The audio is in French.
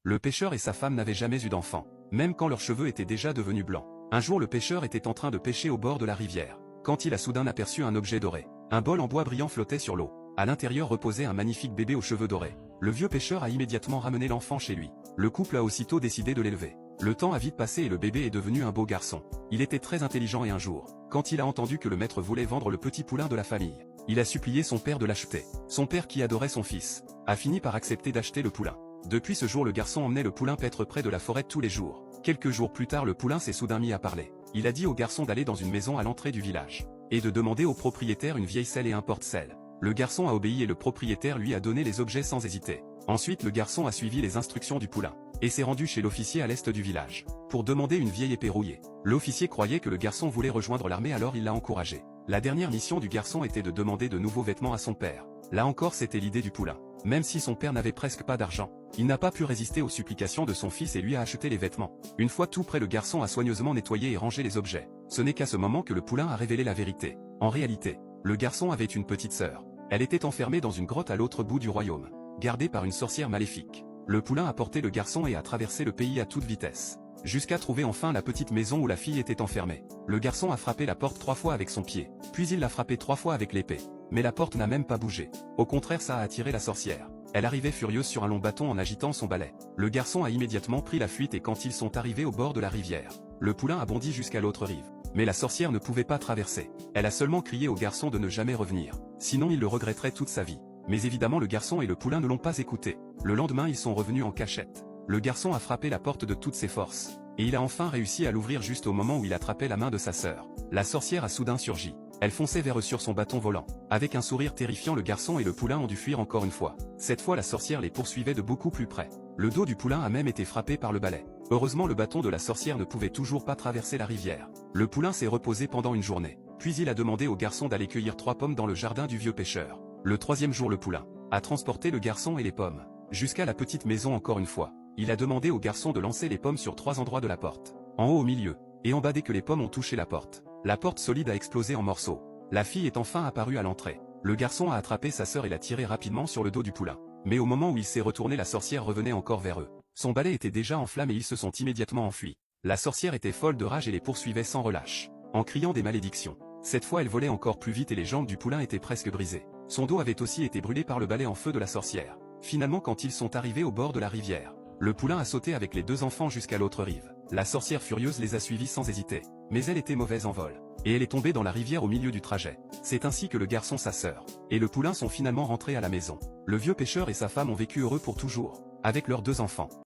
Le pêcheur et sa femme n'avaient jamais eu d'enfant, même quand leurs cheveux étaient déjà devenus blancs. Un jour le pêcheur était en train de pêcher au bord de la rivière, quand il a soudain aperçu un objet doré. Un bol en bois brillant flottait sur l'eau. À l'intérieur reposait un magnifique bébé aux cheveux dorés. Le vieux pêcheur a immédiatement ramené l'enfant chez lui. Le couple a aussitôt décidé de l'élever. Le temps a vite passé et le bébé est devenu un beau garçon. Il était très intelligent et un jour, quand il a entendu que le maître voulait vendre le petit poulain de la famille, il a supplié son père de l'acheter. Son père, qui adorait son fils, a fini par accepter d'acheter le poulain. Depuis ce jour, le garçon emmenait le poulain paître près de la forêt tous les jours. Quelques jours plus tard, le poulain s'est soudain mis à parler. Il a dit au garçon d'aller dans une maison à l'entrée du village et de demander au propriétaire une vieille selle et un porte-selle. Le garçon a obéi et le propriétaire lui a donné les objets sans hésiter. Ensuite, le garçon a suivi les instructions du poulain et s'est rendu chez l'officier à l'est du village pour demander une vieille épée rouillée. L'officier croyait que le garçon voulait rejoindre l'armée, alors il l'a encouragé. La dernière mission du garçon était de demander de nouveaux vêtements à son père. Là encore, c'était l'idée du poulain. Même si son père n'avait presque pas d'argent, il n'a pas pu résister aux supplications de son fils et lui a acheté les vêtements. Une fois tout prêt, le garçon a soigneusement nettoyé et rangé les objets. Ce n'est qu'à ce moment que le poulain a révélé la vérité. En réalité, le garçon avait une petite sœur. Elle était enfermée dans une grotte à l'autre bout du royaume, gardée par une sorcière maléfique. Le poulain a porté le garçon et a traversé le pays à toute vitesse, jusqu'à trouver enfin la petite maison où la fille était enfermée. Le garçon a frappé la porte 3 fois avec son pied, puis il l'a frappée 3 fois avec l'épée. Mais la porte n'a même pas bougé. Au contraire, ça a attiré la sorcière. Elle arrivait furieuse sur un long bâton en agitant son balai. Le garçon a immédiatement pris la fuite et quand ils sont arrivés au bord de la rivière, le poulain a bondi jusqu'à l'autre rive. Mais la sorcière ne pouvait pas traverser. Elle a seulement crié au garçon de ne jamais revenir, sinon il le regretterait toute sa vie. Mais évidemment, le garçon et le poulain ne l'ont pas écouté. Le lendemain, ils sont revenus en cachette. Le garçon a frappé la porte de toutes ses forces, et il a enfin réussi à l'ouvrir juste au moment où il attrapait la main de sa sœur. La sorcière a soudain surgi. Elle fonçait vers eux sur son bâton volant. Avec un sourire terrifiant, le garçon et le poulain ont dû fuir encore une fois. Cette fois, la sorcière les poursuivait de beaucoup plus près. Le dos du poulain a même été frappé par le balai. Heureusement, le bâton de la sorcière ne pouvait toujours pas traverser la rivière. Le poulain s'est reposé pendant une journée. Puis il a demandé au garçon d'aller cueillir 3 pommes dans le jardin du vieux pêcheur. Le 3e jour, le poulain a transporté le garçon et les pommes jusqu'à la petite maison encore une fois. Il a demandé au garçon de lancer les pommes sur 3 endroits de la porte. En haut, au milieu, et en bas dès que les pommes ont touché la porte. La porte solide a explosé en morceaux. La fille est enfin apparue à l'entrée. Le garçon a attrapé sa sœur et l'a tirée rapidement sur le dos du poulain. Mais au moment où il s'est retourné, la sorcière revenait encore vers eux. Son balai était déjà en flammes et ils se sont immédiatement enfuis. La sorcière était folle de rage et les poursuivait sans relâche, en criant des malédictions. Cette fois, elle volait encore plus vite et les jambes du poulain étaient presque brisées. Son dos avait aussi été brûlé par le balai en feu de la sorcière. Finalement, quand ils sont arrivés au bord de la rivière, le poulain a sauté avec les 2 enfants jusqu'à l'autre rive. La sorcière furieuse les a suivis sans hésiter. Mais elle était mauvaise en vol, et elle est tombée dans la rivière au milieu du trajet. C'est ainsi que le garçon, sa sœur, et le poulain sont finalement rentrés à la maison. Le vieux pêcheur et sa femme ont vécu heureux pour toujours, avec leurs 2 enfants.